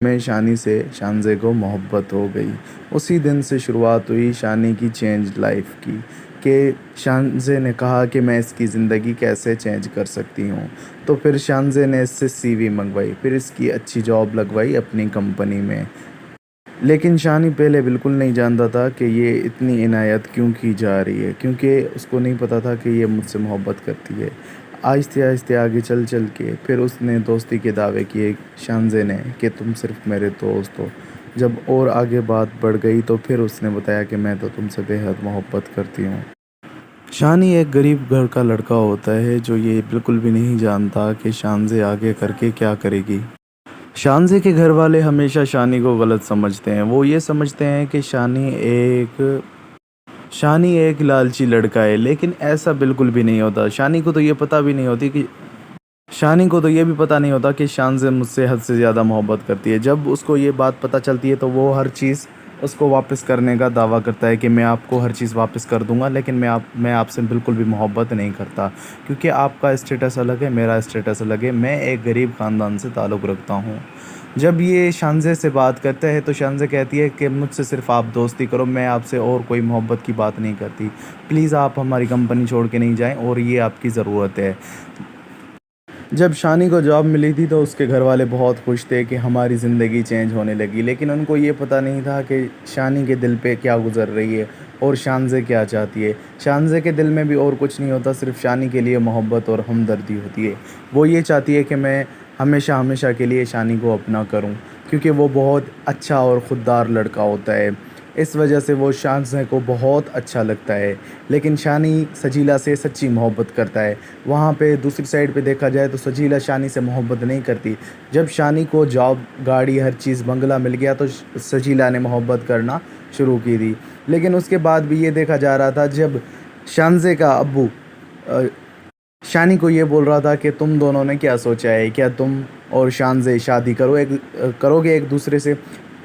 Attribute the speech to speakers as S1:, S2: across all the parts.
S1: में शानी से शानज़े को मोहब्बत हो गई। उसी दिन से शुरुआत हुई शानी की चेंज लाइफ की, कि शानज़े ने कहा कि मैं इसकी ज़िंदगी कैसे चेंज कर सकती हूँ। तो फिर शानज़े ने इससे सीवी मंगवाई, फिर इसकी अच्छी जॉब लगवाई अपनी कंपनी में। लेकिन शानी पहले बिल्कुल नहीं जानता था कि ये इतनी इनायत क्यों की जा रही है, क्योंकि उसको नहीं पता था कि ये मुझसे मोहब्बत करती है। आहिस्ते आहिस्ते आगे चल चल के फिर उसने दोस्ती के दावे किए शानज़े ने कि तुम सिर्फ़ मेरे दोस्त हो। जब और आगे बात बढ़ गई तो फिर उसने बताया कि मैं तो तुमसे बेहद मोहब्बत करती हूँ। शानी एक गरीब घर का लड़का होता है जो ये बिल्कुल भी नहीं जानता कि शानज़े आगे करके क्या करेगी। शानज़े के घर वाले हमेशा शानी को गलत समझते हैं। वो ये समझते हैं कि शानी एक लालची लड़का है, लेकिन ऐसा बिल्कुल भी नहीं होता। शानी को तो ये भी पता नहीं होता कि शानज़े मुझसे हद से ज़्यादा मोहब्बत करती है। जब उसको ये बात पता चलती है तो वो हर चीज़ उसको वापस करने का दावा करता है कि मैं आपको हर चीज़ वापस कर दूँगा, लेकिन मैं आपसे बिल्कुल भी मोहब्बत नहीं करता, क्योंकि आपका स्टेटस अलग है, मेरा स्टेटस अलग है। मैं एक गरीब ख़ानदान से ताल्लुक़ रखता हूँ। जब ये शानज़े से बात करता है तो शानज़े कहती है कि मुझसे सिर्फ़ आप दोस्ती करो, मैं आपसे और कोई मोहब्बत की बात नहीं करती। प्लीज़ आप हमारी कंपनी छोड़ के नहीं जाएँ, और ये आपकी ज़रूरत है। जब शानी को जॉब मिली थी तो उसके घर वाले बहुत खुश थे कि हमारी ज़िंदगी चेंज होने लगी, लेकिन उनको ये पता नहीं था कि शानी के दिल पे क्या गुज़र रही है और शानज़े क्या चाहती है। शानज़े के दिल में भी और कुछ नहीं होता, सिर्फ़ शानी के लिए मोहब्बत और हमदर्दी होती है। वो ये चाहती है कि मैं हमेशा हमेशा के लिए शानी को अपना करूं, क्योंकि वो बहुत अच्छा और ख़ुददार लड़का होता है। इस वजह से वो शानज़े को बहुत अच्छा लगता है। लेकिन शानी सजीला से सच्ची मोहब्बत करता है। वहाँ पे दूसरी साइड पे देखा जाए तो सजीला शानी से मोहब्बत नहीं करती। जब शानी को जॉब, गाड़ी, हर चीज़, बंगला मिल गया तो सजीला ने मोहब्बत करना शुरू की थी। लेकिन उसके बाद भी ये देखा जा रहा था, जब शानज़े का अब्बू शानी को ये बोल रहा था कि तुम दोनों ने क्या सोचा है, क्या तुम और शानज़े शादी करोगे एक दूसरे से।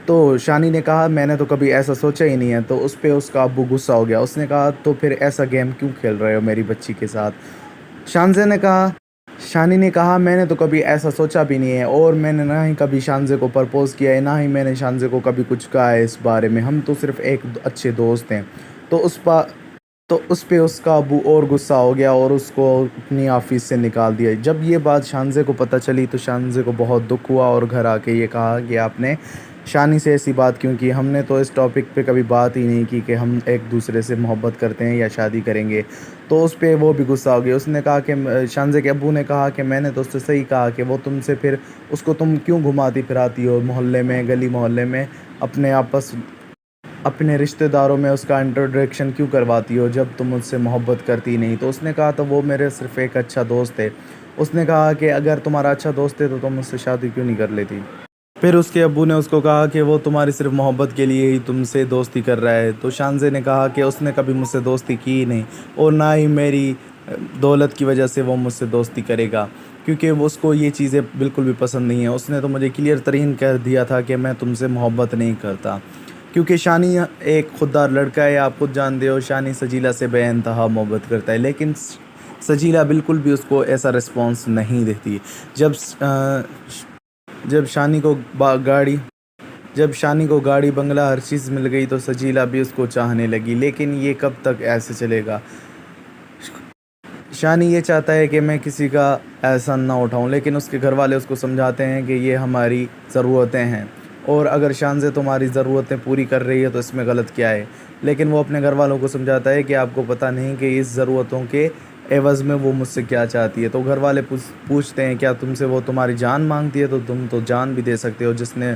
S1: तो शानी ने कहा मैंने तो कभी ऐसा सोचा ही नहीं है। तो उस पे उसका अब्बू गुस्सा हो गया। उसने कहा तो फिर ऐसा गेम क्यों खेल रहे हो मेरी बच्ची के साथ। शानज़े ने कहा शानी ने कहा मैंने तो कभी ऐसा सोचा भी नहीं है, और मैंने ना ही कभी शानज़े को प्रपोज़ किया है, ना ही मैंने शानज़े को कभी कुछ कहा है इस बारे में। हम तो सिर्फ़ एक अच्छे दोस्त हैं। तो उस पे उसका अब्बू और गुस्सा हो गया और उसको अपनी ऑफ़िस से निकाल दिया। जब ये बात शानज़े को पता चली तो शानज़े को बहुत दुःख हुआ और घर आके ये कहा कि आपने शानी से ऐसी बात क्यों की? हमने तो इस टॉपिक पे कभी बात ही नहीं की कि हम एक दूसरे से मोहब्बत करते हैं या शादी करेंगे। तो उस पे वो भी गुस्सा हो गया। उसने कहा कि शानज़े के अब्बू ने कहा कि मैंने तो उससे सही कहा कि वो तुमसे फिर उसको तुम क्यों घुमाती फिराती हो मोहल्ले में, गली मोहल्ले में, अपने रिश्तेदारों में उसका इंट्रोडक्शन क्यों करवाती हो जब तुम मुझसे मोहब्बत करती नहीं। तो उसने कहा तो वो मेरे सिर्फ़ एक अच्छा दोस्त है। उसने कहा कि अगर तुम्हारा अच्छा दोस्त है तो तुम मुझसे शादी क्यों नहीं कर लेती। फिर उसके अब्बू ने उसको कहा कि वो तुम्हारी सिर्फ़ मोहब्बत के लिए ही तुमसे दोस्ती कर रहा है। तो शानज़े ने कहा कि उसने कभी मुझसे दोस्ती की ही नहीं, और ना ही मेरी दौलत की वजह से वो मुझसे दोस्ती करेगा, क्योंकि वो उसको ये चीज़ें बिल्कुल भी पसंद नहीं है। उसने तो मुझे क्लियर तरीन कह दिया था कि मैं तुमसे मोहब्बत नहीं करता, क्योंकि शानी एक खुददार लड़का है। आप खुद जानते हो शानी सजीला से बेइंतहा मोहब्बत करता है, लेकिन सजीला बिल्कुल भी उसको ऐसा रिस्पॉन्स नहीं देती। जब जब शानी को गाड़ी जब शानी को गाड़ी, बंगला, हर चीज़ मिल गई तो सजीला भी उसको चाहने लगी। लेकिन ये कब तक ऐसे चलेगा। शानी ये चाहता है कि मैं किसी का एहसान ना उठाऊं, लेकिन उसके घर वाले उसको समझाते हैं कि ये हमारी ज़रूरतें हैं, और अगर शानज़े तुम्हारी ज़रूरतें पूरी कर रही है तो इसमें गलत क्या है। लेकिन वो अपने घर वालों को समझाता है कि आपको पता नहीं कि इस ज़रूरतों के एवज़ में वो मुझसे क्या चाहती है। तो घर वाले पूछते हैं क्या तुमसे वो तुम्हारी जान मांगती है, तो तुम तो जान भी दे सकते हो। जिसने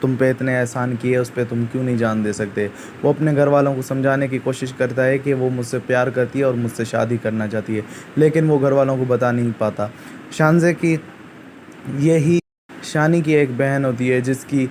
S1: तुम पे इतने एहसान किए उस पे तुम क्यों नहीं जान दे सकते। वो अपने घर वालों को समझाने की कोशिश करता है कि वो मुझसे प्यार करती है और मुझसे शादी करना चाहती है, लेकिन वो घर वालों को बता नहीं पाता। शानज़े की यही शानी की एक बहन होती है जिसकी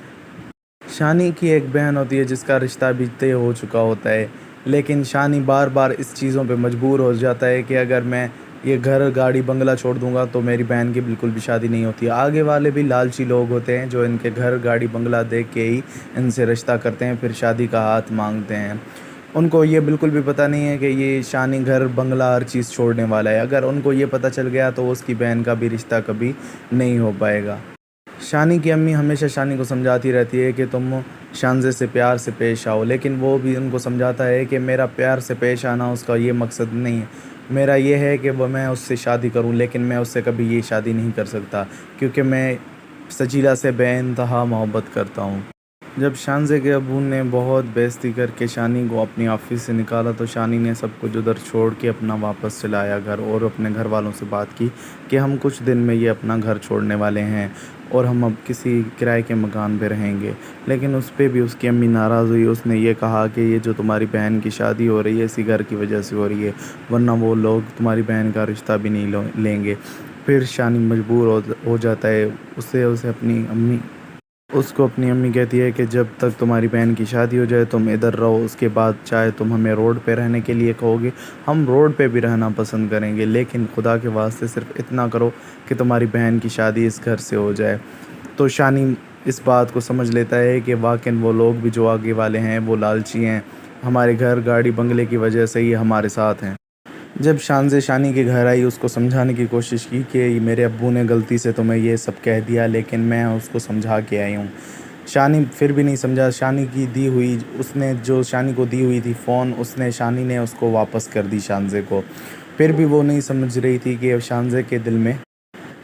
S1: शानी की एक बहन होती है जिसका रिश्ता भी तय हो चुका होता है। लेकिन शानी बार बार इस चीज़ों पे मजबूर हो जाता है कि अगर मैं ये घर, गाड़ी, बंगला छोड़ दूंगा तो मेरी बहन की बिल्कुल भी शादी नहीं होती। आगे वाले भी लालची लोग होते हैं जो इनके घर, गाड़ी, बंगला देख के ही इनसे रिश्ता करते हैं, फिर शादी का हाथ मांगते हैं। उनको ये बिल्कुल भी पता नहीं है कि ये शानी घर, बंगला, हर चीज़ छोड़ने वाला है। अगर उनको ये पता चल गया तो उसकी बहन का भी रिश्ता कभी नहीं हो पाएगा। शानी की अम्मी हमेशा शानी को समझाती रहती है कि तुम शानज़े से प्यार से पेश आओ, लेकिन वो भी उनको समझाता है कि मेरा प्यार से पेश आना उसका ये मकसद नहीं है। मेरा ये है कि वो मैं उससे शादी करूं, लेकिन मैं उससे कभी ये शादी नहीं कर सकता क्योंकि मैं सजीला से बेइंतहा मोहब्बत करता हूं। जब शानज़े के अब्बू ने बहुत बेइज्जती करके शानी को अपनी ऑफिस से निकाला तो शानी ने सब कुछ उधर छोड़ के अपना वापस चला आया घर और अपने घर वालों से बात की कि हम कुछ दिन में ये अपना घर छोड़ने वाले हैं और हम अब किसी किराए के मकान पे रहेंगे। लेकिन उस पे भी उसकी अम्मी नाराज़ हुई। उसने ये कहा कि ये जो तुम्हारी बहन की शादी हो रही है इसी घर की वजह से हो रही है, वरना वो लोग तुम्हारी बहन का रिश्ता भी नहीं लेंगे। फिर शानी मजबूर हो जाता है। उसे उसे अपनी अम्मी उसको अपनी अम्मी कहती है कि जब तक तुम्हारी बहन की शादी हो जाए तुम इधर रहो, उसके बाद चाहे तुम हमें रोड पे रहने के लिए कहोगे हम रोड पे भी रहना पसंद करेंगे, लेकिन खुदा के वास्ते सिर्फ इतना करो कि तुम्हारी बहन की शादी इस घर से हो जाए। तो शानी इस बात को समझ लेता है कि वाकई वो लोग भी जो आगे वाले हैं वो लालची हैं, हमारे घर गाड़ी बंगले की वजह से ही हमारे साथ हैं। जब शानज़े शानी के घर आई उसको समझाने की कोशिश की कि मेरे अब्बू ने गलती से तुम्हें ये सब कह दिया, लेकिन मैं उसको समझा के आई हूँ। शानी फिर भी नहीं समझा। शानी की दी हुई उसने जो शानी को दी हुई थी फ़ोन उसने शानी ने उसको वापस कर दी शानज़े को। फिर भी वो नहीं समझ रही थी कि शानज़े के दिल में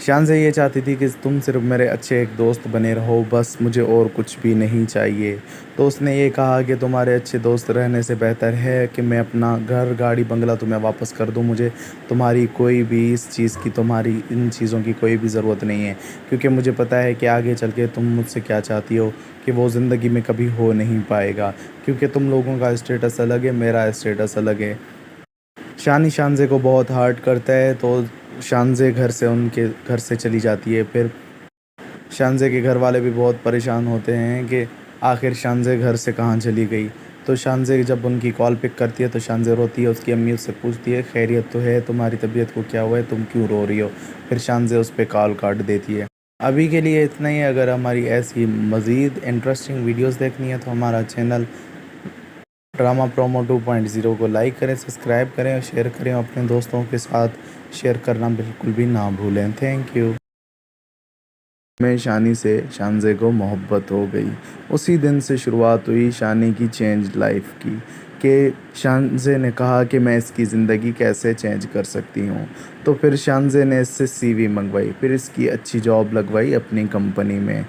S1: शानज़े ये चाहती थी कि तुम सिर्फ मेरे अच्छे एक दोस्त बने रहो, बस मुझे और कुछ भी नहीं चाहिए। तो उसने ये कहा कि तुम्हारे अच्छे दोस्त रहने से बेहतर है कि मैं अपना घर गाड़ी बंगला तुम्हें वापस कर दूं। मुझे तुम्हारी कोई भी इस चीज़ की तुम्हारी इन चीज़ों की कोई भी ज़रूरत नहीं है, क्योंकि मुझे पता है कि आगे चल के तुम मुझसे क्या चाहती हो कि वो ज़िंदगी में कभी हो नहीं पाएगा, क्योंकि तुम लोगों का स्टेटस अलग है, मेरा स्टेटस अलग है। शानी शानज़े को बहुत हर्ट करता है तो शानज़े उनके घर से चली जाती है। फिर शानज़े के घर वाले भी बहुत परेशान होते हैं कि आखिर शानज़े घर से कहाँ चली गई। तो शानज़े जब उनकी कॉल पिक करती है तो शानज़े रोती है। उसकी अम्मी उससे पूछती है खैरियत तो है, तुम्हारी तबीयत को क्या हुआ है, तुम क्यों रो रही हो। फिर शानज़े उस पर कॉल काट देती है। अभी के लिए इतना ही। अगर हमारी ऐसी मज़ीद इंटरेस्टिंग वीडियोस देखनी है तो हमारा चैनल ड्रामा प्रोमो 2.0 को लाइक करें, सब्सक्राइब करें और शेयर करें। अपने दोस्तों के साथ शेयर करना बिल्कुल भी ना भूलें। Thank you. में शानी से शानज़े को मोहब्बत हो गई। उसी दिन से शुरुआत हुई शानी की चेंज लाइफ की कि शानज़े ने कहा कि मैं इसकी ज़िंदगी कैसे चेंज कर सकती हूँ। तो फिर शानज़े ने इससे सीवी मंगवाई, फिर इसकी अच्छी जॉब लगवाई अपनी कंपनी में।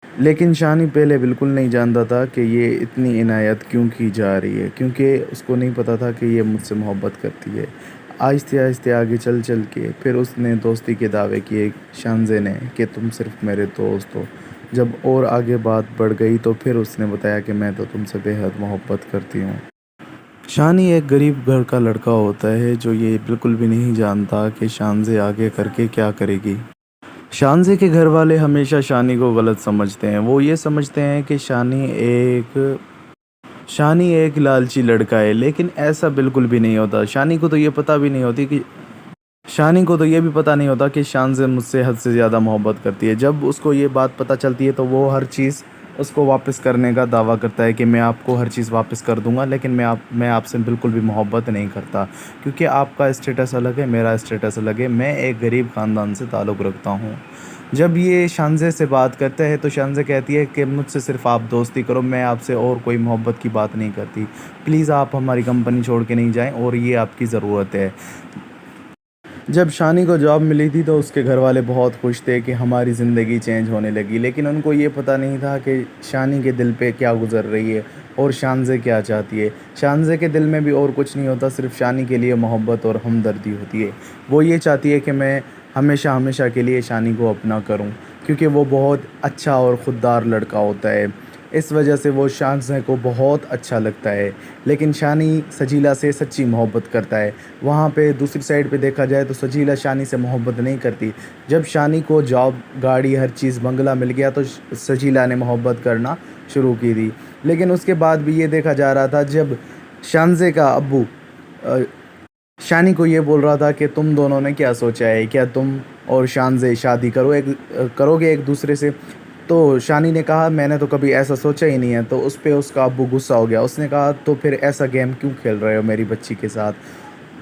S1: लेकिन शानी पहले बिल्कुल नहीं जानता था कि ये इतनी इनायत क्यों की जा रही है, क्योंकि उसको नहीं पता था कि ये मुझसे मोहब्बत करती है। आहिस्ते आहिस्ते आगे चल चल के फिर उसने दोस्ती के दावे किए शानज़े ने कि तुम सिर्फ मेरे दोस्त हो। जब और आगे बात बढ़ गई तो फिर उसने बताया कि मैं तो तुमसे बेहद मोहब्बत करती हूँ। शानी एक गरीब घर का लड़का होता है जो ये बिल्कुल भी नहीं जानता कि शानज़े आगे करके क्या करेगी। शानज़े के घर वाले हमेशा शानी को गलत समझते हैं। वो ये समझते हैं कि शानी एक लालची लड़का है, लेकिन ऐसा बिल्कुल भी नहीं होता। शानी को तो ये भी पता नहीं होता कि शानज़े मुझसे हद से ज़्यादा मोहब्बत करती है। जब उसको ये बात पता चलती है तो वो हर चीज़ उसको वापस करने का दावा करता है कि मैं आपको हर चीज़ वापस कर दूंगा, लेकिन मैं आपसे बिल्कुल भी मोहब्बत नहीं करता, क्योंकि आपका स्टेटस अलग है, मेरा स्टेटस अलग है। मैं एक गरीब ख़ानदान से ताल्लुक़ रखता हूँ। जब ये शानज़े से बात करता है तो शानज़े कहती है कि मुझसे सिर्फ आप दोस्ती करो, मैं आपसे और कोई मोहब्बत की बात नहीं करती। प्लीज़ आप हमारी कंपनी छोड़ के नहीं जाएं और ये आपकी ज़रूरत है। जब शानी को जॉब मिली थी तो उसके घर वाले बहुत खुश थे कि हमारी ज़िंदगी चेंज होने लगी, लेकिन उनको ये पता नहीं था कि शानी के दिल पे क्या गुज़र रही है और शानज़े क्या चाहती है। शानज़े के दिल में भी और कुछ नहीं होता, सिर्फ शानी के लिए मोहब्बत और हमदर्दी होती है। वो ये चाहती है कि मैं हमेशा हमेशा के लिए शानी को अपना करूं, क्योंकि वो बहुत अच्छा और ख़ुददार लड़का होता है। इस वजह से वो शानज़े को बहुत अच्छा लगता है। लेकिन शानी सजीला से सच्ची मोहब्बत करता है। वहाँ पे दूसरी साइड पे देखा जाए तो सजीला शानी से मोहब्बत नहीं करती। जब शानी को जॉब, गाड़ी, हर चीज़, बंगला मिल गया तो सजीला ने मोहब्बत करना शुरू की थी। लेकिन उसके बाद भी ये देखा जा रहा था, जब शानज़े का अब्बू शानी को ये बोल रहा था कि तुम दोनों ने क्या सोचा है, क्या तुम और शानज़े शादी करोगे एक दूसरे से। तो शानी ने कहा मैंने तो कभी ऐसा सोचा ही नहीं है। तो उस पे उसका अब्बू गुस्सा हो गया। उसने कहा तो फिर ऐसा गेम क्यों खेल रहे हो मेरी बच्ची के साथ।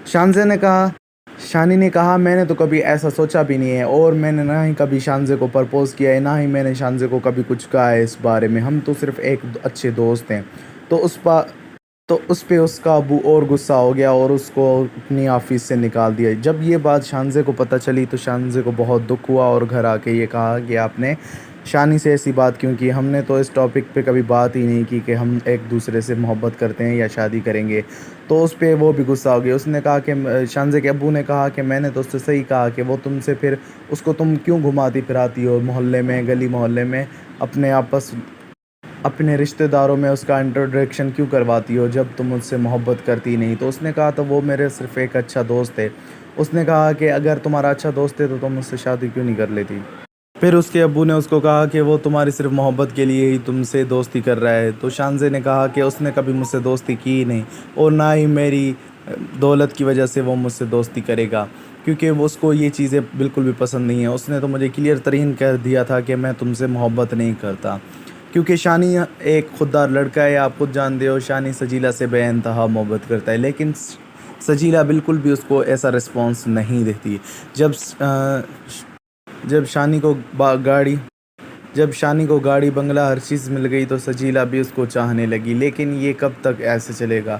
S1: शानज़े ने कहा शानी ने कहा मैंने तो कभी ऐसा सोचा भी नहीं है और मैंने ना ही कभी शानज़े को प्रपोज़ किया है, ना ही मैंने शानज़े को कभी कुछ कहा है इस बारे में। हम तो सिर्फ़ एक अच्छे दोस्त हैं। तो उस पा तो उस पे उसका अब्बू और गुस्सा हो गया और उसको अपनी ऑफ़िस से निकाल दिया। जब ये बात शानज़े को पता चली तो शानज़े को बहुत दुःख हुआ और घर आके ये कहा कि आपने शानी से ऐसी बात क्यों की? हमने तो इस टॉपिक पे कभी बात ही नहीं की कि हम एक-दूसरे से मोहब्बत करते हैं या शादी करेंगे। तो उस पे वो भी गुस्सा हो गई। उसने कहा कि शानज़े के अब्बू ने कहा कि मैंने तो उससे सही कहा कि वो तुमसे फिर उसको तुम क्यों घुमाती-फिराती हो मोहल्ले में, गली-मोहल्ले में अपने आपस अपने रिश्तेदारों में उसका इंट्रोडक्शन क्यों करवाती हो जब तुम उससे मोहब्बत करती ही नहीं? तो उसने कहा तो वो मेरे सिर्फ़ एक अच्छा दोस्त है। उसने कहा कि अगर तुम्हारा अच्छा दोस्त है तो तुम उससे शादी क्यों नहीं कर लेती? फिर उसके अब्बू ने उसको कहा कि वो तुम्हारी सिर्फ़ मोहब्बत के लिए ही तुमसे दोस्ती कर रहा है। तो शानज़े ने कहा कि उसने कभी मुझसे दोस्ती की ही नहीं और ना ही मेरी दौलत की वजह से वो मुझसे दोस्ती करेगा, क्योंकि वो उसको ये चीज़ें बिल्कुल भी पसंद नहीं है। उसने तो मुझे क्लियर तरीन कह दिया था कि मैं तुमसे मोहब्बत नहीं करता, क्योंकि शानी एक खुददार लड़का है। आप खुद जानते हो शानी सजीला से बेइंतहा मोहब्बत करता है, लेकिन सजीला बिल्कुल भी उसको ऐसा रिस्पॉन्स नहीं देती। जब जब शानी को गाड़ी जब शानी को गाड़ी बंगला हर चीज़ मिल गई तो सजीला भी उसको चाहने लगी, लेकिन ये कब तक ऐसे चलेगा?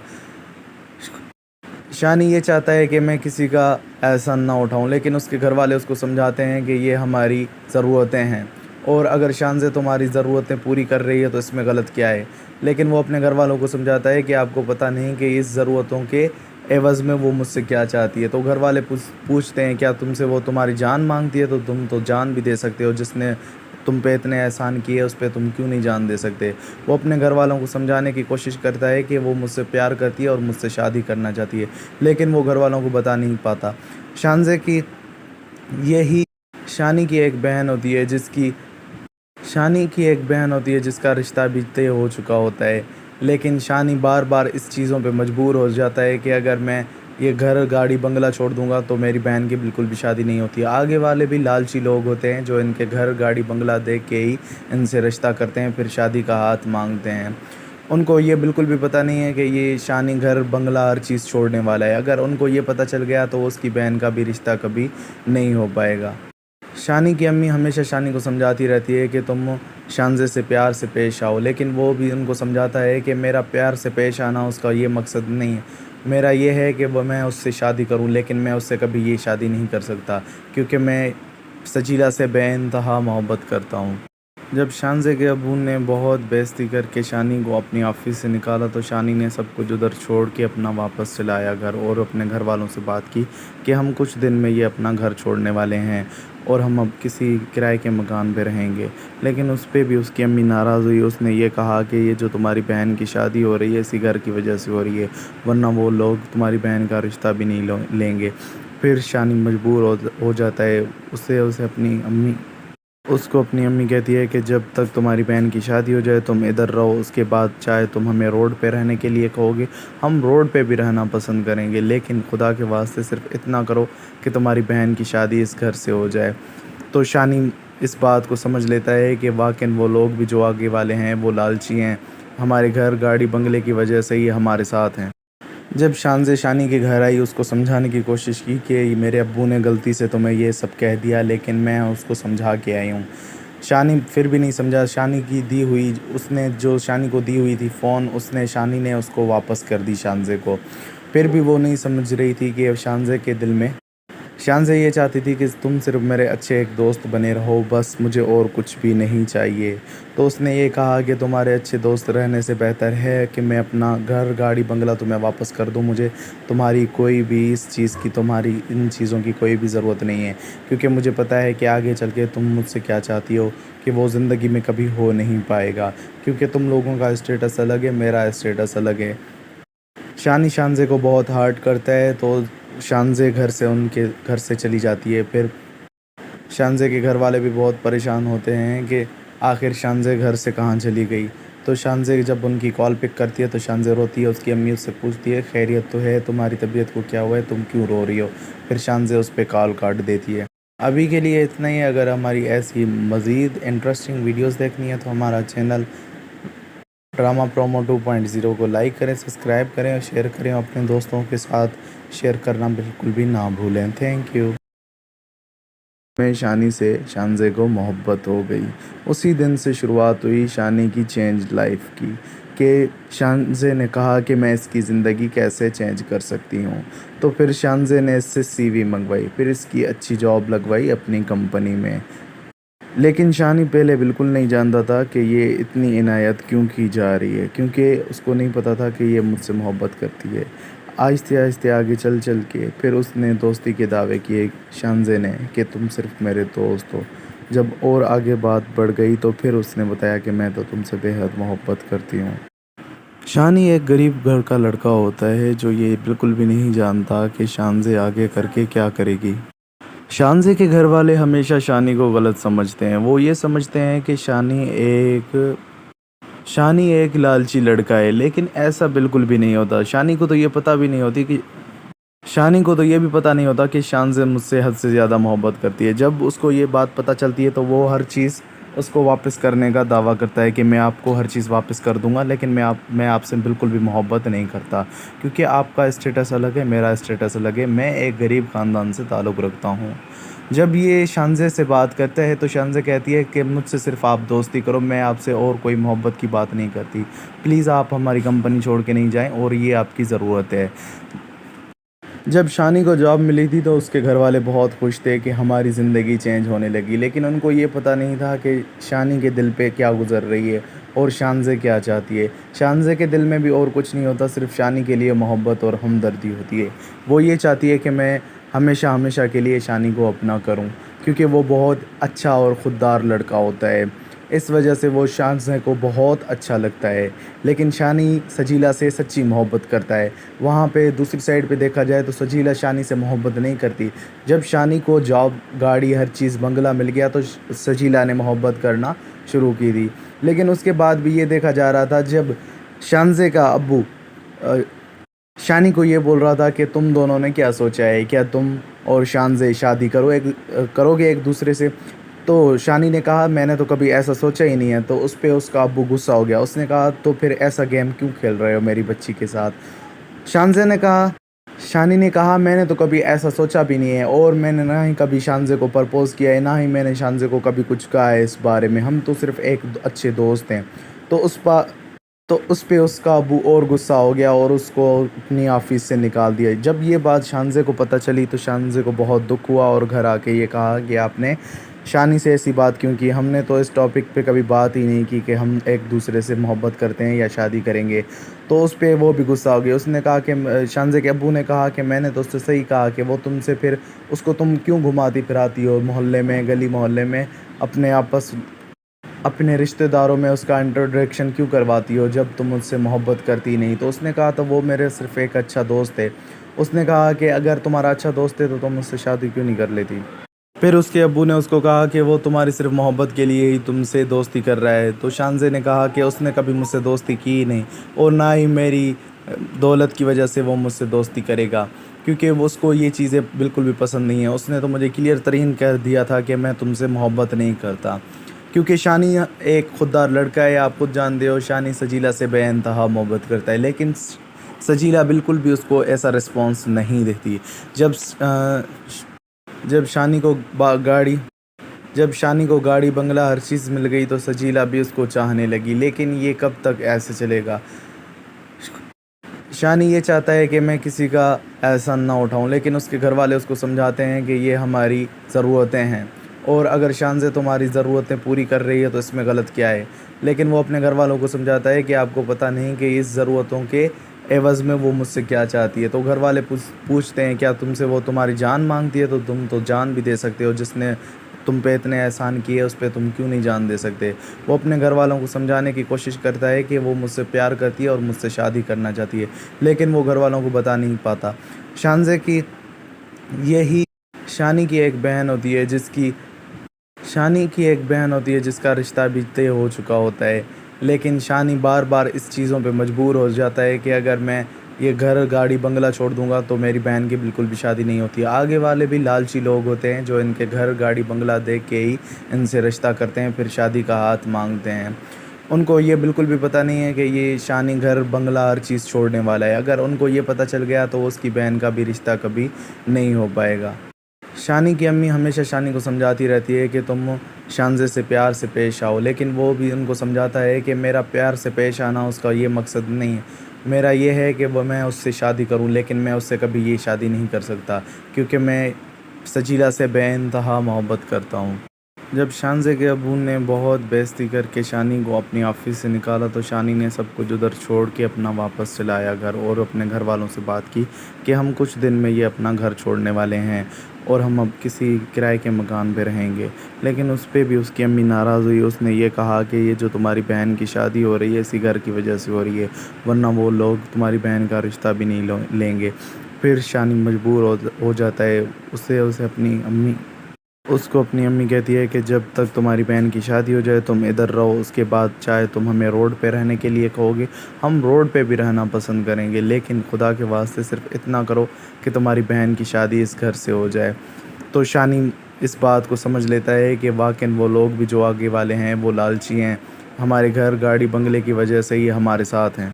S1: शानी ये चाहता है कि मैं किसी का एहसान ना उठाऊं, लेकिन उसके घर वाले उसको समझाते हैं कि ये हमारी ज़रूरतें हैं और अगर शान से तुम्हारी ज़रूरतें पूरी कर रही है तो इसमें गलत क्या है। लेकिन वो अपने घर वालों को समझाता है कि आपको पता नहीं कि इस ज़रूरतों के एवज़ में वो मुझसे क्या चाहती है। तो घर वाले पूछते हैं क्या तुमसे वो तुम्हारी जान मांगती है? तो तुम तो जान भी दे सकते हो, जिसने तुम पे इतने एहसान किए उस पे तुम क्यों नहीं जान दे सकते? वो अपने घर वालों को समझाने की कोशिश करता है कि वो मुझसे प्यार करती है और मुझसे शादी करना चाहती है, लेकिन वो घर वालों को बता नहीं पाता। शानज़े की यही शानी की एक बहन होती है जिसकी शानी की एक बहन होती है जिसका रिश्ता भी तय हो चुका होता है, लेकिन शानी बार बार इस चीज़ों पे मजबूर हो जाता है कि अगर मैं ये घर गाड़ी बंगला छोड़ दूंगा तो मेरी बहन की बिल्कुल भी शादी नहीं होती। आगे वाले भी लालची लोग होते हैं जो इनके घर गाड़ी बंगला देख के ही इनसे रिश्ता करते हैं, फिर शादी का हाथ मांगते हैं। उनको ये बिल्कुल भी पता नहीं है कि ये शानी घर बंगला हर चीज़ छोड़ने वाला है। अगर उनको ये पता चल गया तो उसकी बहन का भी रिश्ता कभी नहीं हो पाएगा। शानी की अम्मी हमेशा शानी को समझाती रहती है कि तुम शानज़े से प्यार से पेश आओ, लेकिन वो भी उनको समझाता है कि मेरा प्यार से पेश आना उसका ये मकसद नहीं है। मेरा ये है कि वो मैं उससे शादी करूं, लेकिन मैं उससे कभी ये शादी नहीं कर सकता, क्योंकि मैं सजीला से बेइंतहा मोहब्बत करता हूं। जब शानज़े के अब्बू ने बहुत बेइज्जती करके शानी को अपनी ऑफ़िस से निकाला तो शानी ने सब कुछ उधर छोड़ के अपना वापस चला आया घर और अपने घर वालों से बात की कि हम कुछ दिन में ये अपना घर छोड़ने वाले हैं और हम अब किसी किराए के मकान पे रहेंगे। लेकिन उस पे भी उसकी अम्मी नाराज़ हुई। उसने ये कहा कि ये जो तुम्हारी बहन की शादी हो रही है इसी घर की वजह से हो रही है, वरना वो लोग तुम्हारी बहन का रिश्ता भी नहीं लेंगे। फिर शानी मजबूर हो जाता है। उसे उसे अपनी अम्मी उसको अपनी अम्मी कहती है कि जब तक तुम्हारी बहन की शादी हो जाए तुम इधर रहो, उसके बाद चाहे तुम हमें रोड पे रहने के लिए कहोगे हम रोड पे भी रहना पसंद करेंगे, लेकिन खुदा के वास्ते सिर्फ इतना करो कि तुम्हारी बहन की शादी इस घर से हो जाए। तो शानी इस बात को समझ लेता है कि वाकई वो लोग भी जो आगे वाले हैं वो लालची हैं, हमारे घर गाड़ी बंगले की वजह से ही हमारे साथ हैं। जब शानज़े शानी के घर आई उसको समझाने की कोशिश की कि मेरे अब्बू ने गलती से तुम्हें ये सब कह दिया, लेकिन मैं उसको समझा के आई हूँ। शानी फिर भी नहीं समझा। शानी की दी हुई उसने जो शानी को दी हुई थी फ़ोन, उसने शानी ने उसको वापस कर दी शानज़े को। फिर भी वो नहीं समझ रही थी कि शानज़े के दिल में शानज़े ये चाहती थी कि तुम सिर्फ़ मेरे अच्छे एक दोस्त बने रहो, बस मुझे और कुछ भी नहीं चाहिए। तो उसने ये कहा कि तुम्हारे अच्छे दोस्त रहने से बेहतर है कि मैं अपना घर गाड़ी बंगला तुम्हें वापस कर दूं। मुझे तुम्हारी कोई भी इस चीज़ की तुम्हारी इन चीज़ों की कोई भी ज़रूरत नहीं है, क्योंकि मुझे पता है कि आगे चल के तुम मुझसे क्या चाहती हो कि वो ज़िंदगी में कभी हो नहीं पाएगा, क्योंकि तुम लोगों का स्टेटस अलग है, मेरा स्टेटस अलग है। शानी शानज़े को बहुत हर्ट करता है तो शानज़े घर से उनके घर से चली जाती है। फिर शानज़े के घर वाले भी बहुत परेशान होते हैं कि आखिर शानज़े घर से कहाँ चली गई। तो शानज़े जब उनकी कॉल पिक करती है तो शानज़े रोती है। उसकी अम्मी उससे पूछती है खैरियत तो है, तुम्हारी तबीयत को क्या हुआ है, तुम क्यों रो रही हो? फिर शानज़े उस पर कॉल काट देती है। अभी के लिए इतना ही। अगर हमारी ऐसी मज़ीद इंटरेस्टिंग वीडियोज़ देखनी है तो हमारा चैनल ड्रामा प्रोमो 2.0 को लाइक करें, सब्सक्राइब करें और शेयर करें। अपने दोस्तों के साथ शेयर करना बिल्कुल भी ना भूलें। Thank you. में शानी से शानज़े को मोहब्बत हो गई। उसी दिन से शुरुआत हुई शानी की चेंज लाइफ की, कि शानज़े ने कहा कि मैं इसकी ज़िंदगी कैसे चेंज कर सकती हूँ। तो फिर शानज़े ने इससे सीवी मंगवाई, फिर इसकी अच्छी जॉब लगवाई अपनी कंपनी में। लेकिन शानी पहले बिल्कुल नहीं जानता था कि ये इतनी इनायत क्यों की जा रही है, क्योंकि उसको नहीं पता था कि ये मुझसे मोहब्बत करती है। आहिस्ते आहिस्ते आगे चल चल के फिर उसने दोस्ती के दावे किए शानज़े ने कि तुम सिर्फ़ मेरे दोस्त हो। जब और आगे बात बढ़ गई तो फिर उसने बताया कि मैं तो तुमसे बेहद मोहब्बत करती हूँ। शानी एक गरीब घर का लड़का होता है जो ये बिल्कुल भी नहीं जानता कि शानज़े आगे करके क्या करेगी। शानज़े के घर वाले हमेशा शानी को गलत समझते हैं। वो ये समझते हैं कि शानी एक लालची लड़का है, लेकिन ऐसा बिल्कुल भी नहीं होता। शानी को तो ये भी पता नहीं होता कि शानज़े मुझसे हद से ज़्यादा मोहब्बत करती है। जब उसको ये बात पता चलती है तो वो हर चीज़ उसको वापस करने का दावा करता है कि मैं आपको हर चीज़ वापस कर दूंगा, लेकिन मैं आपसे बिल्कुल भी मोहब्बत नहीं करता, क्योंकि आपका स्टेटस अलग है, मेरा स्टेटस अलग है। मैं एक गरीब ख़ानदान से ताल्लुक़ रखता हूँ। जब ये शानज़े से बात करता है तो शानज़े कहती है कि मुझसे सिर्फ़ आप दोस्ती करो, मैं आपसे और कोई मोहब्बत की बात नहीं करती। प्लीज़ आप हमारी कंपनी छोड़ के नहीं जाएं, और ये आपकी ज़रूरत है। जब शानी को जॉब मिली थी तो उसके घर वाले बहुत खुश थे कि हमारी ज़िंदगी चेंज होने लगी, लेकिन उनको ये पता नहीं था कि शानी के दिल पे क्या गुज़र रही है और शानज़े क्या चाहती है। शानज़े के दिल में भी और कुछ नहीं होता, सिर्फ़ शानी के लिए मोहब्बत और हमदर्दी होती है। वो ये चाहती है कि मैं हमेशा हमेशा के लिए शानी को अपना करूं, क्योंकि वो बहुत अच्छा और ख़ुददार लड़का होता है। इस वजह से वो शानज़े को बहुत अच्छा लगता है। लेकिन शानी सजीला से सच्ची मोहब्बत करता है। वहाँ पे दूसरी साइड पे देखा जाए तो सजीला शानी से मोहब्बत नहीं करती। जब शानी को जॉब, गाड़ी, हर चीज़, बंगला मिल गया तो सजीला ने मोहब्बत करना शुरू की थी। लेकिन उसके बाद भी ये देखा जा रहा था, जब शानज़े का अब्बू शानी को ये बोल रहा था कि तुम दोनों ने क्या सोचा है, क्या तुम और शानज़े शादी करोगे एक दूसरे से। तो शानी ने कहा मैंने तो कभी ऐसा सोचा ही नहीं है। तो उस पे उसका अब्बू गुस्सा हो गया। उसने कहा तो फिर ऐसा गेम क्यों खेल रहे हो मेरी बच्ची के साथ। शानज़े ने कहा शानी ने कहा मैंने तो कभी ऐसा सोचा भी नहीं है, और मैंने ना ही कभी शानज़े को प्रपोज़ किया है, ना ही मैंने शानज़े को कभी कुछ कहा है इस बारे में। हम तो सिर्फ़ एक अच्छे दोस्त हैं। तो उस पे उसका अब्बू और गुस्सा हो गया और उसको अपनी ऑफ़िस से निकाल दिया। जब ये बात शानज़े को पता चली तो शानज़े को बहुत दुख हुआ और घर आके ये कहा कि आपने शानी से ऐसी बात क्यों की। हमने तो इस टॉपिक पे कभी बात ही नहीं की कि हम एक दूसरे से मोहब्बत करते हैं या शादी करेंगे। तो उस पे वो भी गुस्सा हो गया। उसने कहा कि शानज़े के अब्बू ने कहा कि मैंने तो उससे सही कहा कि वो तुमसे फिर उसको तुम क्यों घुमाती फिराती हो मोहल्ले में, गली मोहल्ले में, अपने रिश्तेदारों में उसका इंट्रोडक्शन क्यों करवाती हो जब तुम उससे मोहब्बत करती नहीं। तो उसने कहा तो वो मेरे सिर्फ़ एक अच्छा दोस्त है। उसने कहा कि अगर तुम्हारा अच्छा दोस्त है तो तुम उससे शादी क्यों नहीं कर लेती। फिर उसके अब्बू ने उसको कहा कि वो तुम्हारी सिर्फ मोहब्बत के लिए ही तुमसे दोस्ती कर रहा है। तो शानज़े ने कहा कि उसने कभी मुझसे दोस्ती की ही नहीं, और ना ही मेरी दौलत की वजह से वो मुझसे दोस्ती करेगा, क्योंकि वो उसको ये चीज़ें बिल्कुल भी पसंद नहीं है। उसने तो मुझे क्लियर तरीन कह दिया था कि मैं तुमसे मोहब्बत नहीं करता, क्योंकि शानी एक खुददार लड़का है। आप खुद जानते हो शानी सजीला से बेइंतहा मोहब्बत करता है, लेकिन सजीला बिल्कुल भी उसको ऐसा रिस्पॉन्स नहीं देती। जब जब शानी को गाड़ी जब शानी को गाड़ी, बंगला, हर चीज़ मिल गई तो सजीला भी उसको चाहने लगी। लेकिन ये कब तक ऐसे चलेगा। शानी ये चाहता है कि मैं किसी का एहसान ना उठाऊं, लेकिन उसके घर वाले उसको समझाते हैं कि ये हमारी ज़रूरतें हैं, और अगर शानज़े तुम्हारी ज़रूरतें पूरी कर रही है तो इसमें गलत क्या है। लेकिन वो अपने घर वालों को समझाता है कि आपको पता नहीं कि इस ज़रूरतों के एवज़ में वो मुझसे क्या चाहती है। तो घर वाले पूछते हैं क्या तुमसे वो तुम्हारी जान मांगती है, तो तुम तो जान भी दे सकते हो। जिसने तुम पे इतने एहसान किए उस पे तुम क्यों नहीं जान दे सकते। वो अपने घर वालों को समझाने की कोशिश करता है कि वो मुझसे प्यार करती है और मुझसे शादी करना चाहती है, लेकिन वो घर वालों को बता नहीं पाता। शानज़े की यही शानी की एक बहन होती है जिसका रिश्ता भी तय हो चुका होता है। लेकिन शानी बार बार इस चीज़ों पे मजबूर हो जाता है कि अगर मैं ये घर, गाड़ी, बंगला छोड़ दूंगा तो मेरी बहन की बिल्कुल भी शादी नहीं होती। आगे वाले भी लालची लोग होते हैं जो इनके घर, गाड़ी, बंगला देख के ही इनसे रिश्ता करते हैं, फिर शादी का हाथ मांगते हैं। उनको ये बिल्कुल भी पता नहीं है कि ये शानी घर बंगला हर चीज़ छोड़ने वाला है। अगर उनको ये पता चल गया तो उसकी बहन का भी रिश्ता कभी नहीं हो पाएगा। शानी की अम्मी हमेशा शानी को समझाती रहती है कि तुम शानज़े से प्यार से पेश आओ, लेकिन वो भी उनको समझाता है कि मेरा प्यार से पेश आना उसका ये मकसद नहीं है। मेरा ये है कि वो मैं उससे शादी करूं, लेकिन मैं उससे कभी ये शादी नहीं कर सकता क्योंकि मैं सजीला से बेइंतहा मोहब्बत करता हूं। जब शानज़े के अबू ने बहुत बेइज्जती करके शानी को अपनी ऑफिस से निकाला तो शानी ने सब कुछ उधर छोड़ के अपना वापस चला आया घर और अपने घर वालों से बात की कि हम कुछ दिन में ये अपना घर छोड़ने वाले हैं और हम अब किसी किराए के मकान पे रहेंगे। लेकिन उस पे भी उसकी अम्मी नाराज़ हुई। उसने ये कहा कि ये जो तुम्हारी बहन की शादी हो रही है इसी घर की वजह से हो रही है, वरना वो लोग तुम्हारी बहन का रिश्ता भी नहीं लेंगे। फिर शानी मजबूर हो जाता है। उसे उसे अपनी अम्मी उसको अपनी अम्मी कहती है कि जब तक तुम्हारी बहन की शादी हो जाए तुम इधर रहो, उसके बाद चाहे तुम हमें रोड पे रहने के लिए कहोगे हम रोड पे भी रहना पसंद करेंगे, लेकिन खुदा के वास्ते सिर्फ इतना करो कि तुम्हारी बहन की शादी इस घर से हो जाए। तो शानी इस बात को समझ लेता है कि वाकई वो लोग भी जो आगे वाले हैं वो लालची हैं। हमारे घर गाड़ी बंगले की वजह से ही हमारे साथ हैं।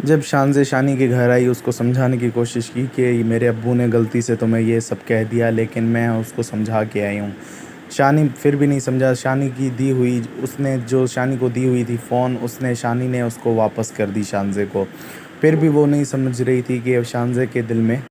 S1: जब शानज़े शानी के घर आई उसको समझाने की कोशिश की कि मेरे अब्बू ने गलती से तुम्हें ये सब कह दिया, लेकिन मैं उसको समझा के आई हूँ। शानी फिर भी नहीं समझा। शानी की दी हुई उसने जो शानी को दी हुई थी फ़ोन उसने शानी ने उसको वापस कर दी शानज़े को। फिर भी वो नहीं समझ रही थी कि शानज़े के दिल में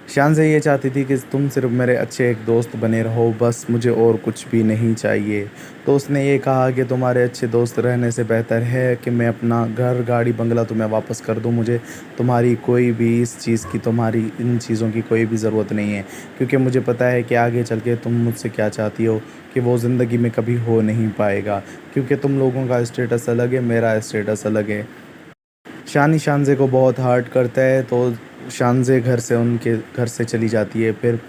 S1: शानज़े ये चाहती थी कि तुम सिर्फ मेरे अच्छे एक दोस्त बने रहो, बस मुझे और कुछ भी नहीं चाहिए। तो उसने ये कहा कि तुम्हारे अच्छे दोस्त रहने से बेहतर है कि मैं अपना घर गाड़ी बंगला तुम्हें वापस कर दूं। मुझे तुम्हारी कोई भी इस चीज़ की तुम्हारी इन चीज़ों की कोई भी ज़रूरत नहीं है, क्योंकि मुझे पता है कि आगे चल के तुम मुझसे क्या चाहती हो कि वो ज़िंदगी में कभी हो नहीं पाएगा, क्योंकि तुम लोगों का स्टेटस अलग है, मेरा स्टेटस अलग है। शानी शानज़े को बहुत हर्ट करता है तो शानज़े घर से उनके घर से चली जाती है। फिर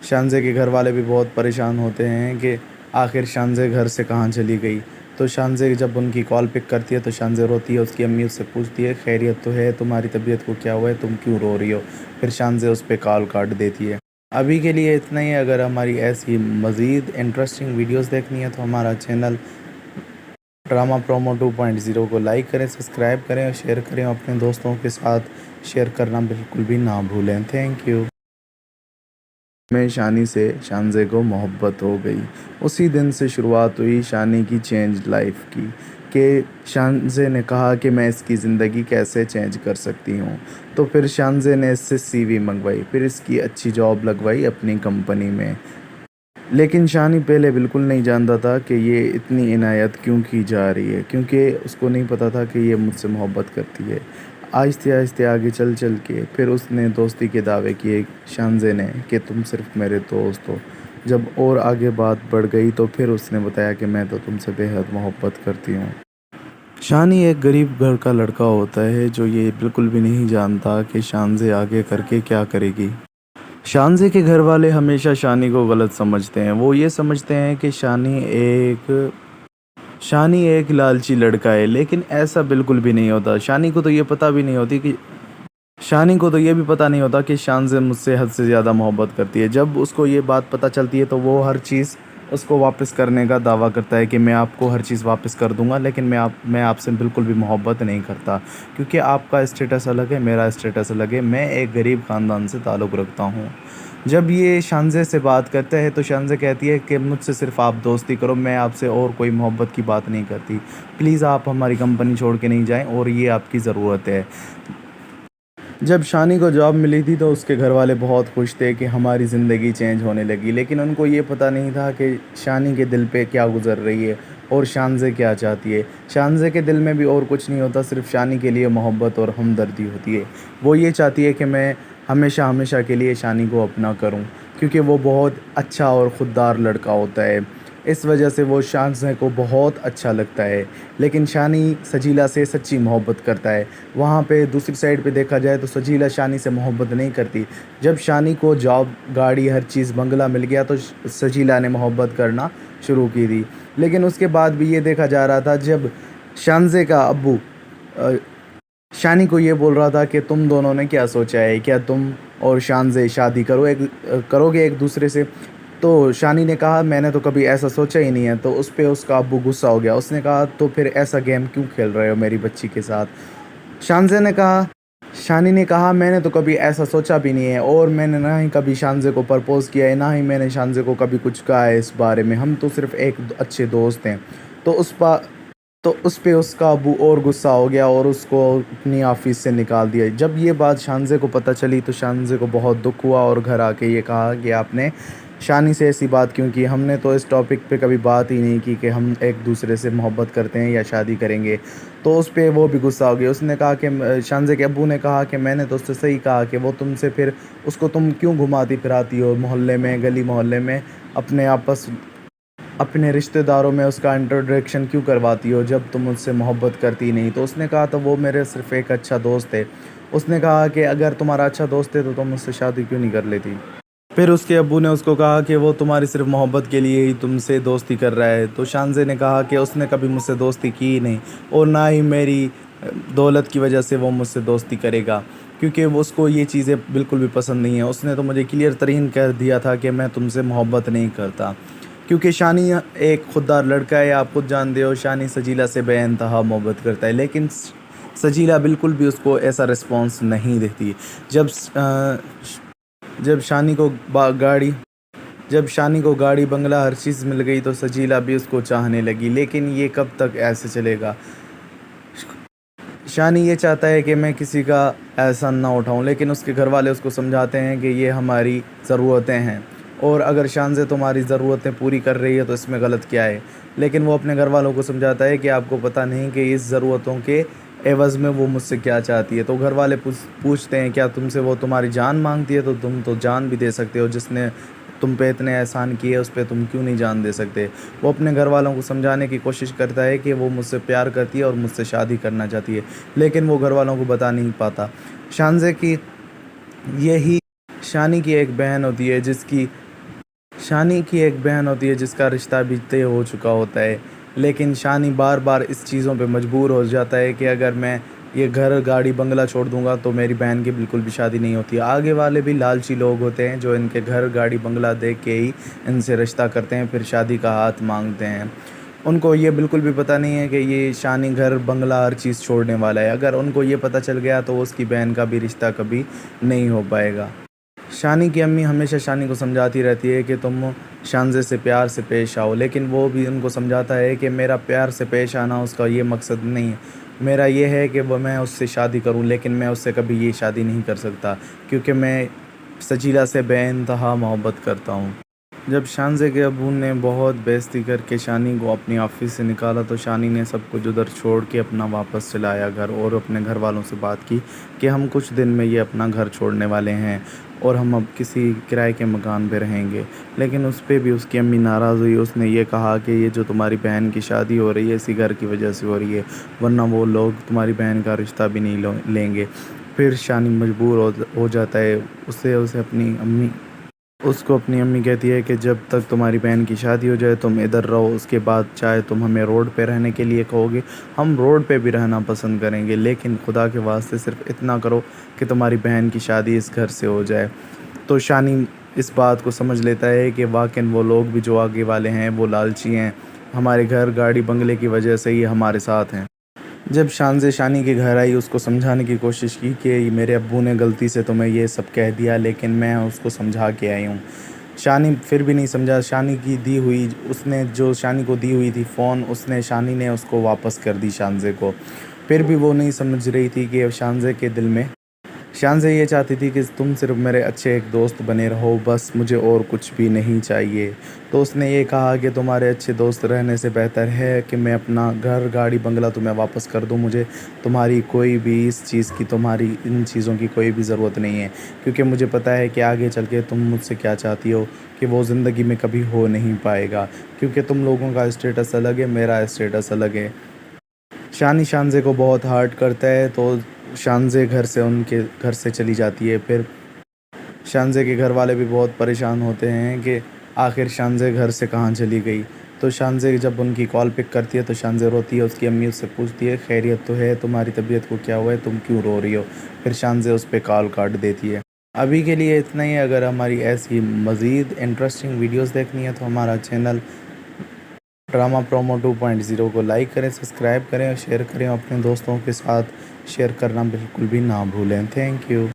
S1: शानज़े के घर वाले भी बहुत परेशान होते हैं कि आखिर शानज़े घर से कहाँ चली गई। तो शानज़े जब उनकी कॉल पिक करती है तो शानज़े रोती है। उसकी अम्मी उससे पूछती है खैरियत तो है, तुम्हारी तबीयत को क्या हुआ है, तुम क्यों रो रही हो। फिर शानज़े उस पर कॉल काट देती है। अभी के लिए इतना ही। अगर हमारी ऐसी मज़ीद इंटरेस्टिंग वीडियोस देखनी है तो हमारा चैनल ड्रामा प्रोमो 2.0 को लाइक करें, सब्सक्राइब करें और शेयर करें। अपने दोस्तों के साथ शेयर करना बिल्कुल भी ना भूलें। Thank you. में शानी से शानज़े को मोहब्बत हो गई। उसी दिन से शुरुआत हुई शानी की चेंज लाइफ की कि शानज़े ने कहा कि मैं इसकी ज़िंदगी कैसे चेंज कर सकती हूँ। तो फिर शानज़े ने इससे सीवी मंगवाई, फिर इसकी अच्छी जॉब लगवाई अपनी कंपनी में। लेकिन शानी पहले बिल्कुल नहीं जानता था कि ये इतनी इनायत क्यों की जा रही है, क्योंकि उसको नहीं पता था कि ये मुझसे मोहब्बत करती है। आहिस्ते आहिस्ते आगे चल चल के फिर उसने दोस्ती के दावे किए शानज़े ने कि तुम सिर्फ मेरे दोस्त हो। जब और आगे बात बढ़ गई तो फिर उसने बताया कि मैं तो तुमसे बेहद मोहब्बत करती हूँ। शानी एक गरीब घर का लड़का होता है जो ये बिल्कुल भी नहीं जानता कि शानज़े आगे करके क्या करेगी। शानज़े के घर वाले हमेशा शानी को गलत समझते हैं। वो ये समझते हैं कि शानी एक लालची लड़का है, लेकिन ऐसा बिल्कुल भी नहीं होता। शानी को तो ये भी पता नहीं होता कि शानज़े मुझसे हद से ज़्यादा मोहब्बत करती है। जब उसको ये बात पता चलती है तो वो हर चीज़ उसको वापस करने का दावा करता है कि मैं आपको हर चीज़ वापस कर दूंगा, लेकिन मैं आपसे बिल्कुल भी मोहब्बत नहीं करता, क्योंकि आपका स्टेटस अलग है, मेरा स्टेटस अलग है। मैं एक गरीब ख़ानदान से ताल्लुक़ रखता हूँ। जब ये शानज़े से बात करते हैं तो शानज़े कहती है कि मुझसे सिर्फ आप दोस्ती करो, मैं आपसे और कोई मोहब्बत की बात नहीं करती। प्लीज़ आप हमारी कंपनी छोड़ के नहीं जाएं, और ये आपकी ज़रूरत है। जब शानी को जॉब मिली थी तो उसके घर वाले बहुत खुश थे कि हमारी ज़िंदगी चेंज होने लगी, लेकिन उनको ये पता नहीं था कि शानी के दिल पे क्या गुज़र रही है और शानज़े क्या चाहती है। शानज़े के दिल में भी और कुछ नहीं होता, सिर्फ शानी के लिए मोहब्बत और हमदर्दी होती है। वो ये चाहती है कि मैं हमेशा हमेशा के लिए शानी को अपना करूं, क्योंकि वो बहुत अच्छा और ख़ुददार लड़का होता है। इस वजह से वो शानज़े को बहुत अच्छा लगता है। लेकिन शानी सजीला से सच्ची मोहब्बत करता है। वहाँ पे दूसरी साइड पे देखा जाए तो सजीला शानी से मोहब्बत नहीं करती। जब शानी को जॉब, गाड़ी, हर चीज़, बंगला मिल गया तो सजीला ने मोहब्बत करना शुरू की थी। लेकिन उसके बाद भी ये देखा जा रहा था, जब शानज़े का अब्बू शानी को ये बोल रहा था कि तुम दोनों ने क्या सोचा है, क्या तुम और शानज़े शादी करोगे एक दूसरे से। तो शानी ने कहा मैंने तो कभी ऐसा सोचा ही नहीं है। तो उस पे उसका अब्बू गुस्सा हो गया। उसने कहा तो फिर ऐसा गेम क्यों खेल रहे हो मेरी बच्ची के साथ? शानज़े ने कहा शानी ने कहा मैंने तो कभी ऐसा सोचा भी नहीं है, और मैंने ना ही कभी शानज़े को प्रपोज़ किया है, ना ही मैंने शानज़े को कभी कुछ कहा है इस बारे में। हम तो सिर्फ़ एक अच्छे दोस्त हैं। तो उस पे उसका अब्बू और गुस्सा हो गया और उसको अपनी ऑफ़िस से निकाल दिया। जब ये बात शानज़े को पता चली तो शानज़े को बहुत दुःख हुआ और घर आके ये कहा कि आपने शानी से ऐसी बात क्यों की? हमने तो इस टॉपिक पे कभी बात ही नहीं की कि हम एक-दूसरे से मोहब्बत करते हैं या शादी करेंगे। तो उस पे वो भी गुस्सा हो गई। उसने कहा कि शानज़े के अब्बू ने कहा कि मैंने तो उससे सही कहा कि वो तुमसे फिर उसको तुम क्यों घुमाती-फिराती हो मोहल्ले में, गली-मोहल्ले में, अपने रिश्तेदारों में उसका इंट्रोडक्शन क्यों करवाती हो जब तुम मुझसे मोहब्बत करती ही नहीं? तो उसने कहा तो वो मेरे सिर्फ़ एक अच्छा दोस्त है। उसने कहा कि अगर तुम्हारा अच्छा दोस्त है तो तुम मुझसे शादी क्यों नहीं कर लेती? फिर उसके अब्बू ने उसको कहा कि वो तुम्हारी सिर्फ़ मोहब्बत के लिए ही तुमसे दोस्ती कर रहा है। तो शानज़े ने कहा कि उसने कभी मुझसे दोस्ती की ही नहीं, और ना ही मेरी दौलत की वजह से वो मुझसे दोस्ती करेगा, क्योंकि वो उसको ये चीज़ें बिल्कुल भी पसंद नहीं है। उसने तो मुझे क्लियर तरीन कह दिया था कि मैं तुमसे मोहब्बत नहीं करता, क्योंकि शानी एक खुददार लड़का है। आप खुद जानते हो शानी सजीला से बेइंतहा मोहब्बत करता है, लेकिन सजीला बिल्कुल भी उसको ऐसा रिस्पॉन्स नहीं देती। जब जब शानी को गाड़ी जब शानी को गाड़ी बंगला हर चीज़ मिल गई तो सजीला भी उसको चाहने लगी, लेकिन ये कब तक ऐसे चलेगा? शानी ये चाहता है कि मैं किसी का एहसान ना उठाऊं, लेकिन उसके घर वाले उसको समझाते हैं कि ये हमारी ज़रूरतें हैं, और अगर शान से तुम्हारी ज़रूरतें पूरी कर रही है तो इसमें गलत क्या है? लेकिन वो अपने घर वालों को समझाता है कि आपको पता नहीं कि इस ज़रूरतों के एवज़ में वो मुझसे क्या चाहती है। तो घर वाले पूछते हैं क्या तुमसे वो तुम्हारी जान मांगती है? तो तुम तो जान भी दे सकते हो, जिसने तुम पे इतने एहसान किए उस पे तुम क्यों नहीं जान दे सकते? वो अपने घर वालों को समझाने की कोशिश करता है कि वो मुझसे प्यार करती है और मुझसे शादी करना चाहती है, लेकिन वो घर वालों को बता नहीं पाता। शानज़े की यही शानी की एक बहन होती है जिसकी शानी की एक बहन होती है जिसका रिश्ता भी तय हो चुका होता है, लेकिन शानी बार बार इस चीज़ों पे मजबूर हो जाता है कि अगर मैं ये घर गाड़ी बंगला छोड़ दूंगा तो मेरी बहन की बिल्कुल भी शादी नहीं होती। आगे वाले भी लालची लोग होते हैं जो इनके घर गाड़ी बंगला देख के ही इनसे रिश्ता करते हैं, फिर शादी का हाथ मांगते हैं। उनको ये बिल्कुल भी पता नहीं है कि ये शानी घर बंगला हर चीज़ छोड़ने वाला है। अगर उनको ये पता चल गया तो उसकी बहन का भी रिश्ता कभी नहीं हो पाएगा। शानी की अम्मी हमेशा शानी को समझाती रहती है कि तुम शानज़े से प्यार से पेश आओ, लेकिन वो भी उनको समझाता है कि मेरा प्यार से पेश आना उसका ये मकसद नहीं है। मेरा ये है कि वो मैं उससे शादी करूं, लेकिन मैं उससे कभी ये शादी नहीं कर सकता, क्योंकि मैं सजीला से बेइंतहा मोहब्बत करता हूं। जब शानज़े के अब्बू ने बहुत बेइज्जती करके शानी को अपनी ऑफ़िस से निकाला तो शानी ने सब कुछ उधर छोड़ के अपना वापस चला आया घर, और अपने घर वालों से बात की कि हम कुछ दिन में ये अपना घर छोड़ने वाले हैं और हम अब किसी किराए के मकान पे रहेंगे। लेकिन उस पे भी उसकी अम्मी नाराज़ हुई। उसने ये कहा कि ये जो तुम्हारी बहन की शादी हो रही है इसी घर की वजह से हो रही है, वरना वो लोग तुम्हारी बहन का रिश्ता भी नहीं लेंगे। फिर शानी मजबूर हो जाता है। उसे उसे अपनी अम्मी उसको अपनी अम्मी कहती है कि जब तक तुम्हारी बहन की शादी हो जाए तुम इधर रहो, उसके बाद चाहे तुम हमें रोड पे रहने के लिए कहोगे हम रोड पे भी रहना पसंद करेंगे, लेकिन खुदा के वास्ते सिर्फ इतना करो कि तुम्हारी बहन की शादी इस घर से हो जाए। तो शानी इस बात को समझ लेता है कि वाकई वो लोग भी जो आगे वाले हैं वो लालची हैं, हमारे घर गाड़ी बंगले की वजह से ही हमारे साथ हैं। जब शानज़े शानी के घर आई उसको समझाने की कोशिश की कि मेरे अब्बू ने गलती से तुम्हें ये सब कह दिया, लेकिन मैं उसको समझा के आई हूँ। शानी फिर भी नहीं समझा। शानी की दी हुई उसने जो शानी को दी हुई थी फ़ोन, उसने शानी ने उसको वापस कर दी शानज़े को। फिर भी वो नहीं समझ रही थी कि शानज़े के दिल में शानज़े ये चाहती थी कि तुम सिर्फ़ मेरे अच्छे एक दोस्त बने रहो, बस मुझे और कुछ भी नहीं चाहिए। तो उसने ये कहा कि तुम्हारे अच्छे दोस्त रहने से बेहतर है कि मैं अपना घर गाड़ी बंगला तुम्हें वापस कर दूं। मुझे तुम्हारी कोई भी इस चीज़ की तुम्हारी इन चीज़ों की कोई भी ज़रूरत नहीं है, क्योंकि मुझे पता है कि आगे चल के तुम मुझसे क्या चाहती हो कि वो ज़िंदगी में कभी हो नहीं पाएगा, क्योंकि तुम लोगों का स्टेटस अलग है, मेरा स्टेटस अलग है। शानी शानज़े को बहुत हर्ट करता है, तो शानज़े उनके घर से चली जाती है। फिर शानज़े के घर वाले भी बहुत परेशान होते हैं कि आखिर शानज़े घर से कहाँ चली गई। तो शानज़े जब उनकी कॉल पिक करती है तो शानज़े रोती है। उसकी अम्मी उससे पूछती है खैरियत तो है, तुम्हारी तबीयत को क्या हुआ है, तुम क्यों रो रही हो? फिर शानज़े उस पे कॉल काट देती है। अभी के लिए इतना ही। अगर हमारी ऐसी मज़ीद इंटरेस्टिंग वीडियोस देखनी है तो हमारा चैनल ड्रामा प्रोमो 2.0 को लाइक करें, सब्सक्राइब करें और शेयर करें। अपने दोस्तों के साथ शेयर करना बिल्कुल भी ना भूलें। Thank you.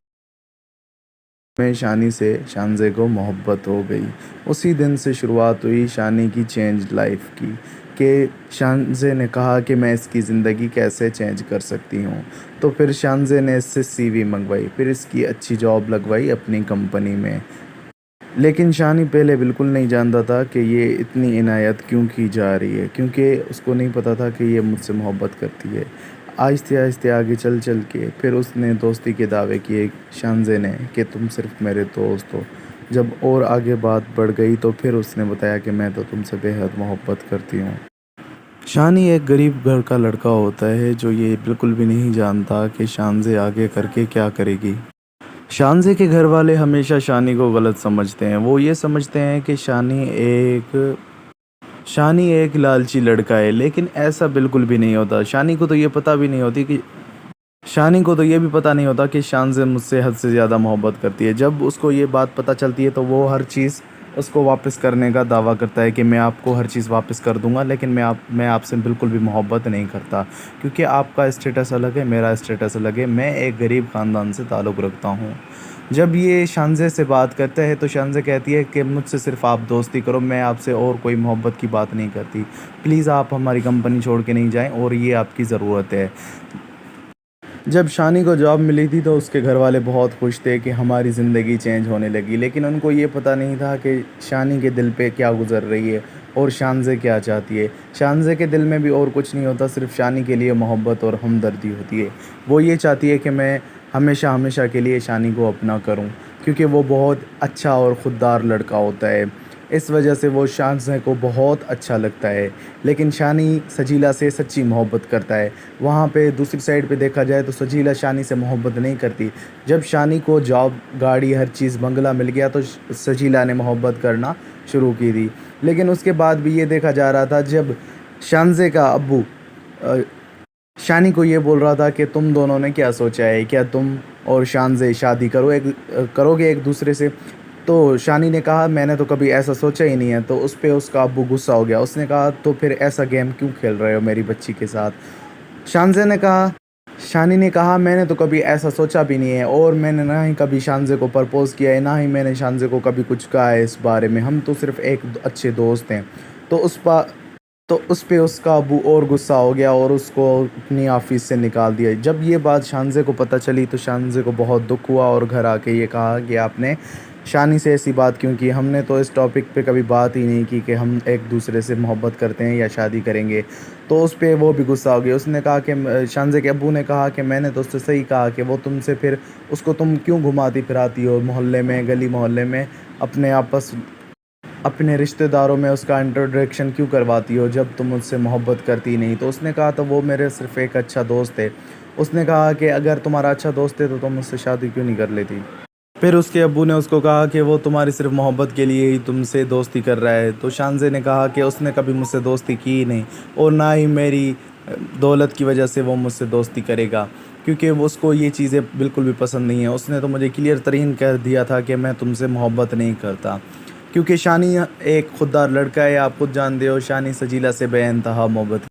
S1: में शानी से शानज़े को मोहब्बत हो गई। उसी दिन से शुरुआत हुई शानी की चेंज लाइफ की, कि शानज़े ने कहा कि मैं इसकी ज़िंदगी कैसे चेंज कर सकती हूँ। तो फिर शानज़े ने इससे सीवी मंगवाई, फिर इसकी अच्छी जॉब लगवाई अपनी कंपनी में। लेकिन शानी पहले बिल्कुल नहीं जानता था कि ये इतनी इनायत क्यों की जा रही है, क्योंकि उसको नहीं पता था कि ये मुझसे मोहब्बत करती है। आहिस्ते आहिस्ते आगे चल चल के फिर उसने दोस्ती के दावे किए शानज़े ने कि तुम सिर्फ़ मेरे दोस्त हो। जब और आगे बात बढ़ गई तो फिर उसने बताया कि मैं तो तुमसे बेहद मोहब्बत करती हूँ। शानी एक गरीब घर का लड़का होता है जो ये बिल्कुल भी नहीं जानता कि शानज़े आगे करके क्या करेगी। शानज़े के घर वाले हमेशा शानी को गलत समझते हैं। वो ये समझते हैं कि शानी एक लालची लड़का है, लेकिन ऐसा बिल्कुल भी नहीं होता। शानी को तो ये भी पता नहीं होता कि शानज़े मुझसे हद से ज़्यादा मोहब्बत करती है। जब उसको ये बात पता चलती है तो वो हर चीज़ उसको वापस करने का दावा करता है कि मैं आपको हर चीज़ वापस कर दूंगा, लेकिन मैं आपसे बिल्कुल भी मोहब्बत नहीं करता, क्योंकि आपका स्टेटस अलग है, मेरा स्टेटस अलग है। मैं एक गरीब ख़ानदान से ताल्लुक़ रखता हूँ। जब ये शानज़े से बात करते हैं तो शानज़े कहती है कि मुझसे सिर्फ़ आप दोस्ती करो, मैं आपसे और कोई मोहब्बत की बात नहीं करती। प्लीज़ आप हमारी कंपनी छोड़ के नहीं जाएं, और ये आपकी ज़रूरत है। जब शानी को जॉब मिली थी तो उसके घर वाले बहुत खुश थे कि हमारी ज़िंदगी चेंज होने लगी, लेकिन उनको ये पता नहीं था कि शानी के दिल पे क्या गुज़र रही है और शानज़े क्या चाहती है। शानज़े के दिल में भी और कुछ नहीं होता, सिर्फ़ शानी के लिए मोहब्बत और हमदर्दी होती है। वो ये चाहती है कि मैं हमेशा हमेशा के लिए शानी को अपना करूं, क्योंकि वो बहुत अच्छा और ख़ुददार लड़का होता है। इस वजह से वो शानज़े को बहुत अच्छा लगता है। लेकिन शानी सजीला से सच्ची मोहब्बत करता है। वहाँ पे दूसरी साइड पे देखा जाए तो सजीला शानी से मोहब्बत नहीं करती। जब शानी को जॉब, गाड़ी, हर चीज़, बंगला मिल गया तो सजीला ने मोहब्बत करना शुरू की थी। लेकिन उसके बाद भी ये देखा जा रहा था, जब शानज़े का अब्बू शानी को ये बोल रहा था कि तुम दोनों ने क्या सोचा है, क्या तुम और शानज़े शादी करोगे एक दूसरे से। तो शानी ने कहा मैंने तो कभी ऐसा सोचा ही नहीं है। तो उस पे उसका अब्बू गुस्सा हो गया। उसने कहा तो फिर ऐसा गेम क्यों खेल रहे हो मेरी बच्ची के साथ। शानज़े ने कहा शानी ने कहा मैंने तो कभी ऐसा सोचा भी नहीं है, और मैंने ना ही कभी शानज़े को प्रपोज़ किया है, ना ही मैंने शानज़े को कभी कुछ कहा है इस बारे में। हम तो सिर्फ़ एक अच्छे दोस्त हैं। तो उस पे उसका अब्बू और गुस्सा हो गया और उसको अपनी ऑफ़िस से निकाल दिया। जब ये बात शानज़े को पता चली तो शानज़े को बहुत दुःख हुआ और घर आके ये कहा कि आपने शानी से ऐसी बात क्यों की। हमने तो इस टॉपिक पे कभी बात ही नहीं की कि हम एक दूसरे से मोहब्बत करते हैं या शादी करेंगे। तो उस पे वो भी गुस्सा हो गया। उसने कहा कि शानज़े के अब्बू ने कहा कि मैंने तो उससे सही कहा कि वो तुमसे फिर उसको तुम क्यों घुमाती फिराती हो मोहल्ले में, गली मोहल्ले में, अपने रिश्तेदारों में उसका इंट्रोडक्शन क्यों करवाती हो जब तुम मुझसे मोहब्बत करती नहीं। तो उसने कहा तो वो मेरे सिर्फ़ एक अच्छा दोस्त है। उसने कहा कि अगर तुम्हारा अच्छा दोस्त है तो तुम मुझसे शादी क्यों नहीं कर लेती। फिर उसके अब्बू ने उसको कहा कि वो तुम्हारी सिर्फ मोहब्बत के लिए ही तुमसे दोस्ती कर रहा है। तो शानज़े ने कहा कि उसने कभी मुझसे दोस्ती की ही नहीं, और ना ही मेरी दौलत की वजह से वो मुझसे दोस्ती करेगा, क्योंकि वो उसको ये चीज़ें बिल्कुल भी पसंद नहीं है। उसने तो मुझे क्लियर तरीन कह दिया था कि मैं तुमसे मोहब्बत नहीं करता, क्योंकि शानी एक खुददार लड़का है। आप खुद जानते हो शानी सजीला से बेइंतहा मोहब्बत